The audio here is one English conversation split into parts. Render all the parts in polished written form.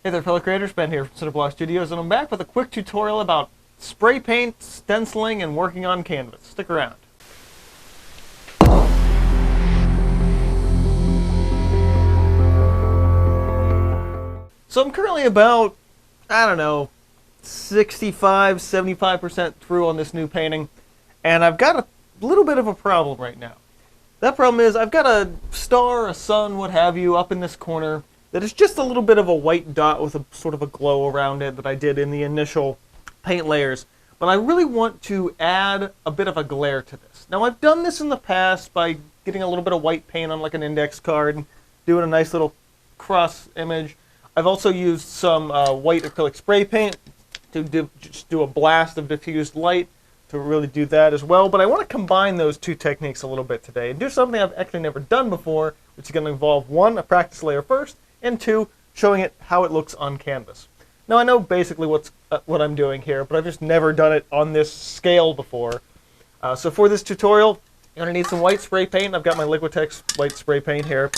Hey there fellow creators, Ben here from Cinder Studios, and I'm back with a quick tutorial about spray paint, stenciling, and working on canvas. Stick around. So I'm currently about, 65-75% through on this new painting, and I've got a little bit of a problem right now. That problem is I've got a star, a sun, what have you, up in this corner that is just a little bit of a white dot with a sort of a glow around it that I did in the initial paint layers. But I really want to add a bit of a glare to this. Now I've done this in the past by getting a little bit of white paint on like an index card, doing a nice little cross image. I've also used some white acrylic spray paint to just do a blast of diffused light to really do that as well. But I want to combine those two techniques a little bit today and do something I've actually never done before, which is going to involve one, a practice layer first, and two, showing it how it looks on canvas. Now I know basically what I'm doing here, but I've just never done it on this scale before. So for this tutorial, you're going to need some white spray paint. I've got my Liquitex white spray paint here.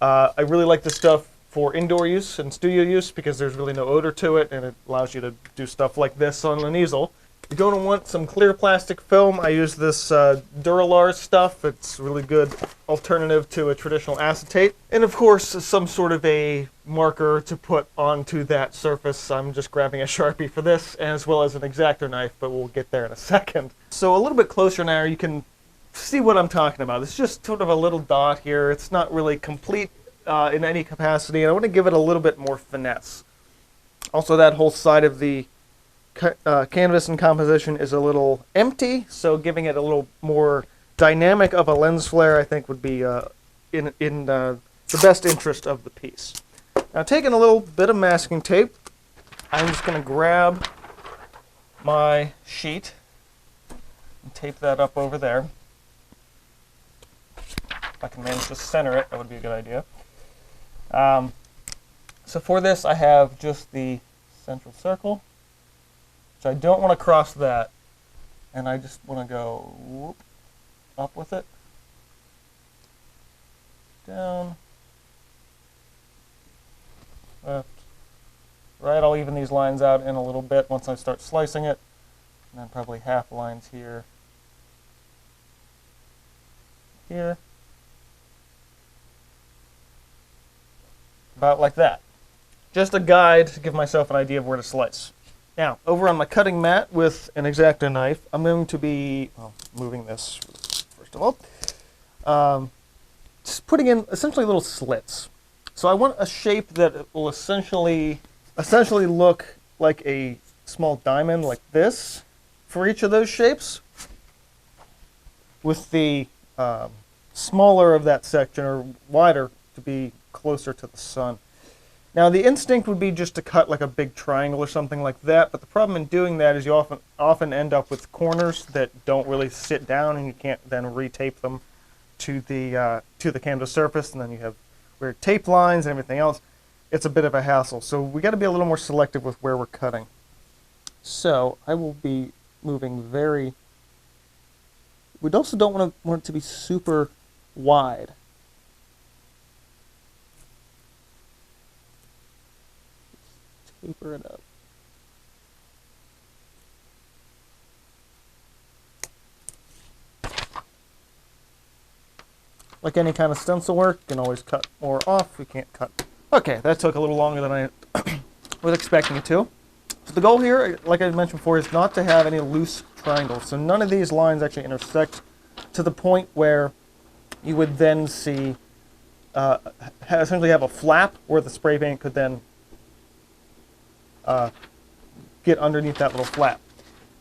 I really like this stuff for indoor use and studio use because there's really no odor to it, and it allows you to do stuff like this on an easel. You're going to want some clear plastic film. I use this Duralar stuff. It's a really good alternative to a traditional acetate. And of course, some sort of a marker to put onto that surface. I'm just grabbing a Sharpie for this, as well as an X-Acto knife, but we'll get there in a second. So a little bit closer now, you can see what I'm talking about. It's just sort of a little dot here. It's not really complete in any capacity, and I want to give it a little bit more finesse. Also, that whole side of the canvas and composition is a little empty, so giving it a little more dynamic of a lens flare I think would be in the best interest of the piece. Now, taking a little bit of masking tape, I'm just going to grab my sheet and tape that up over there. If I can manage to center it, that would be a good idea. So for this, I have just the central circle. So I don't want to cross that, and I just want to go whoop, up with it, down, left, right. I'll even these lines out in a little bit once I start slicing it, and then probably half lines here, here, about like that. Just a guide to give myself an idea of where to slice. Now, over on my cutting mat with an X-Acto knife, I'm going to be moving this first of all. Just putting in essentially little slits. So I want a shape that will essentially look like a small diamond like this for each of those shapes, with the smaller of that section, or wider, to be closer to the sun. Now, the instinct would be just to cut like a big triangle or something like that, but the problem in doing that is you often end up with corners that don't really sit down, and you can't then retape them to the canvas surface, and then you have weird tape lines and everything else. It's a bit of a hassle, so we got to be a little more selective with where we're cutting. So I will be moving very. We also don't want it to be super wide. Taper it up. Like any kind of stencil work, you can always cut more off. We can't cut. Okay, that took a little longer than I was expecting it to. So the goal here, like I mentioned before, is not to have any loose triangles. So none of these lines actually intersect to the point where you would then see, essentially have a flap where the spray paint could then get underneath that little flap.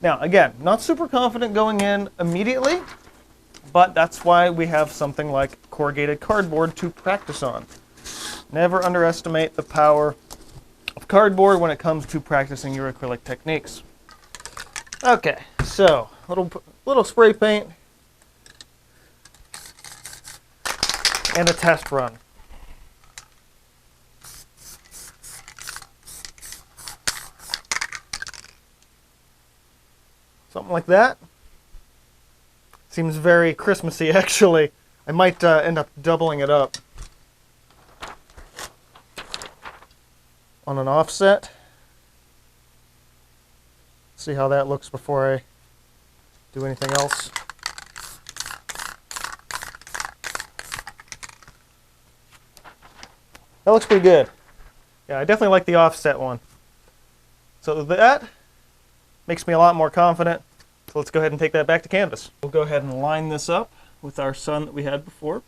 Now, again, not super confident going in immediately, but that's why we have something like corrugated cardboard to practice on. Never underestimate the power of cardboard when it comes to practicing your acrylic techniques. Okay, so little spray paint and a test run. Something like that. Seems very Christmassy, actually. I might end up doubling it up. on an offset. See how that looks before I do anything else. That looks pretty good. Yeah, I definitely like the offset one. So that makes me a lot more confident. So let's go ahead and take that back to canvas. We'll go ahead and line this up with our sun that we had before.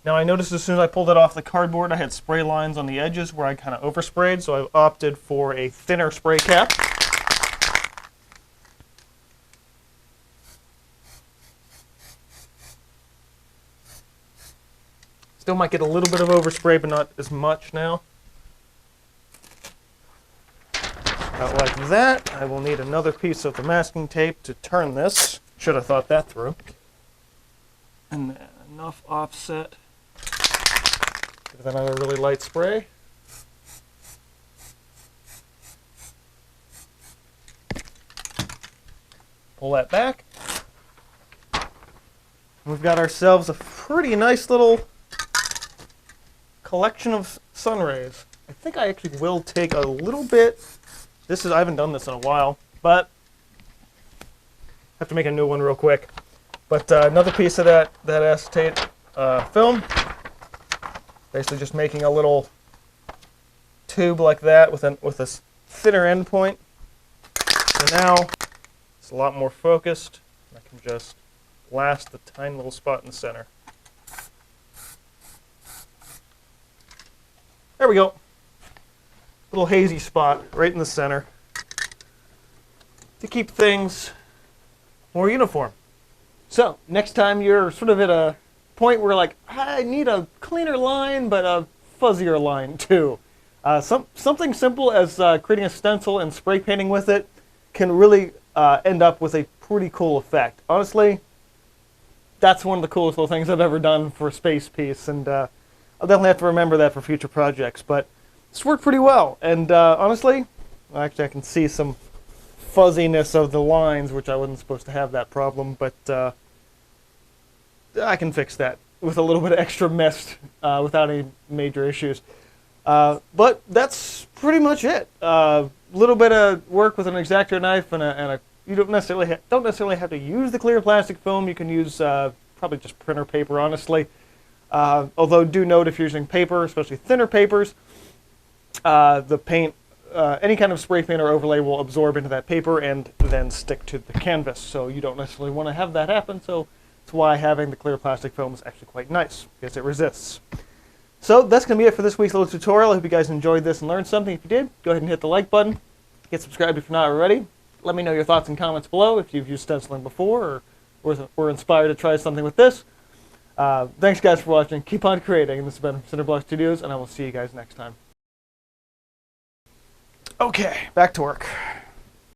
Now I noticed as soon as I pulled it off the cardboard, I had spray lines on the edges where I kind of oversprayed, so I opted for a thinner spray cap. Still might get a little bit of overspray, but not as much now. About like that. I will need another piece of the masking tape to turn this. Should have thought that through. And then enough offset. Give that another really light spray. Pull that back. We've got ourselves a pretty nice little collection of sun rays. I think I actually will take a little bit. I haven't done this in a while, but I have to make a new one real quick. But another piece of that acetate film. Basically just making a little tube like that with a thinner end point. So now it's a lot more focused. I can just blast the tiny little spot in the center. There we go. Little hazy spot right in the center to keep things more uniform. So next time you're sort of at a point where like, I need a cleaner line but a fuzzier line too. Something simple as creating a stencil and spray painting with it can really end up with a pretty cool effect. Honestly, that's one of the coolest little things I've ever done for a space piece, and I'll definitely have to remember that for future projects, but it's worked pretty well. And honestly, actually I can see some fuzziness of the lines, which I wasn't supposed to have that problem, but I can fix that with a little bit of extra mist without any major issues. But that's pretty much it. A little bit of work with an X-Acto knife and you don't necessarily have to use the clear plastic film. You can use probably just printer paper, honestly. Although do note if you're using paper, especially thinner papers, the paint, any kind of spray paint or overlay will absorb into that paper and then stick to the canvas. So you don't necessarily want to have that happen. So that's why having the clear plastic film is actually quite nice, because it resists. So that's going to be it for this week's little tutorial. I hope you guys enjoyed this and learned something. If you did, go ahead and hit the like button. Get subscribed if you're not already. Let me know your thoughts and comments below if you've used stenciling before or were inspired to try something with this. Thanks guys for watching. Keep on creating. And this has been Cinder Studios, and I will see you guys next time. Okay, back to work.